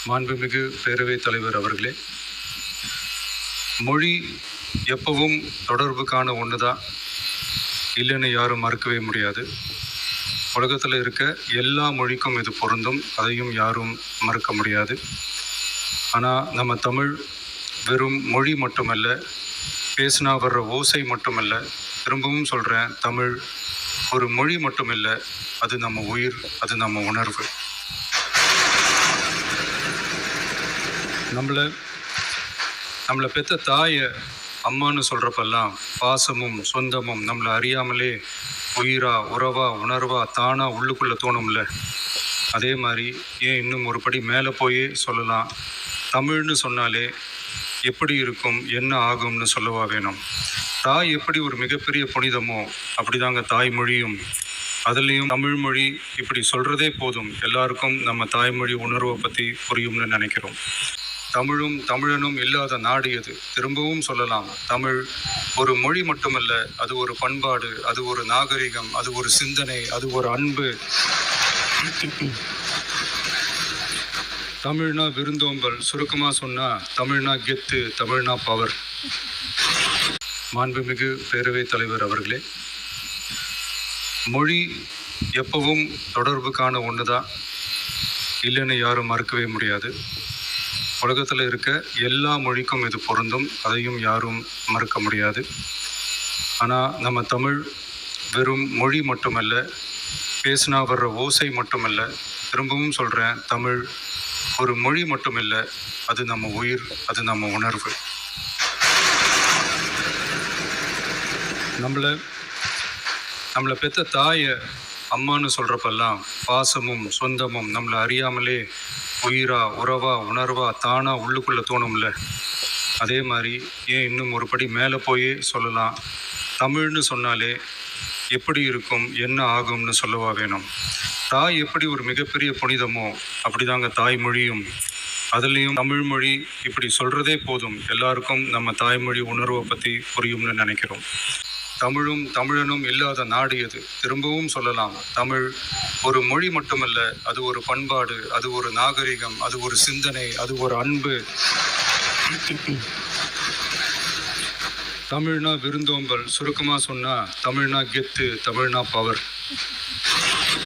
மாண்புமிகு பேரவைத் தலைவர் அவர்களே, மொழி எப்பவும் தொடர்புக்கான ஒன்று தான், இல்லைன்னு யாரும் மறுக்கவே முடியாது. உலகத்தில் இருக்க எல்லா மொழிக்கும் இது பொருந்தும், அதையும் யாரும் மறுக்க முடியாது. ஆனால் நம்ம தமிழ் வெறும் மொழி மட்டுமல்ல, பேசினா வர்ற ஓசை மட்டுமல்ல. திரும்பவும் சொல்கிறேன், தமிழ் ஒரு மொழி மட்டுமில்லை, அது நம்ம உயிர், அது நம்ம உணர்வு. நம்மளை பெற்ற தாயை அம்மானு சொல்கிறப்பெல்லாம் பாசமும் சொந்தமும் நம்மளை அறியாமலே உயிரா, உறவா, உணர்வா, தானா உள்ளுக்குள்ளே தோணும்ல. அதே மாதிரி ஏன் இன்னும் ஒரு படி மேலே போயே சொல்லலாம், தமிழ்னு சொன்னாலே எப்படி இருக்கும், என்ன ஆகும்னு சொல்லவா வேணும். தாய் எப்படி ஒரு மிகப்பெரிய புனிதமோ அப்படிதாங்க தாய்மொழியும். அதுலேயும் தமிழ் மொழி இப்படி சொல்கிறதே போதும், எல்லாருக்கும் நம்ம தாய்மொழி உணர்வை பற்றி புரியும்னு நினைக்கிறோம். தமிழும் தமிழனும் இல்லாத நாடு எது? திரும்பவும் சொல்லலாம், தமிழ் ஒரு மொழி மட்டுமல்ல, அது ஒரு பண்பாடு, அது ஒரு நாகரிகம், அது ஒரு சிந்தனை, அது ஒரு அன்பு. தமிழ்னா விருந்தோம்பல், சுருக்கமாக சொன்னால் தமிழ்னா கெத்து, தமிழ்னா பவர். மாண்புமிகு பேரவைத் தலைவர் அவர்களே, மொழி எப்பவும் தொடர்புக்கான ஒன்று தான், இல்லைன்னு யாரும் மறுக்கவே முடியாது. உலகத்தில் இருக்க எல்லா மொழிக்கும் இது பொருந்தும், அதையும் யாரும் மறுக்க முடியாது. ஆனால் நம்ம தமிழ் வெறும் மொழி மட்டுமல்ல, பேசினா வர்ற ஓசை மட்டுமல்ல. திரும்பவும் சொல்கிறேன், தமிழ் ஒரு மொழி மட்டுமில்லை, அது நம்ம உயிர், அது நம்ம உணர்வு. நம்மளை பெற்ற தாயை அம்மானு சொல்கிறப்பெல்லாம் பாசமும் சொந்தமும் நம்மளை அறியாமலே உயிரா, உறவா, உணர்வா, தானா உள்ளுக்குள்ளே தோணும்ல. அதே மாதிரி ஏன் இன்னும் ஒரு படி மேலே போயே சொல்லலாம், தமிழ்னு சொன்னாலே எப்படி இருக்கும், என்ன ஆகும்னு சொல்லவா வேணும். தாய் எப்படி ஒரு மிகப்பெரிய புனிதமோ அப்படிதாங்க தாய்மொழியும். அதுலேயும் தமிழ் மொழி இப்படி சொல்கிறதே போதும், எல்லாருக்கும் நம்ம தாய்மொழி உணர்வை பற்றி புரியும்னு நினைக்கிறோம். தமிழும் தமிழனும் இல்லாத நாடு எது? திரும்பவும் சொல்லலாம், தமிழ் ஒரு மொழி மட்டுமல்ல, அது ஒரு பண்பாடு, அது ஒரு நாகரிகம், அது ஒரு சிந்தனை, அது ஒரு அன்பு. தமிழ்னா விருந்தோம்பல், சுருக்கமாக சொன்னால் தமிழ்னா கெத்து, தமிழ்னா பவர்.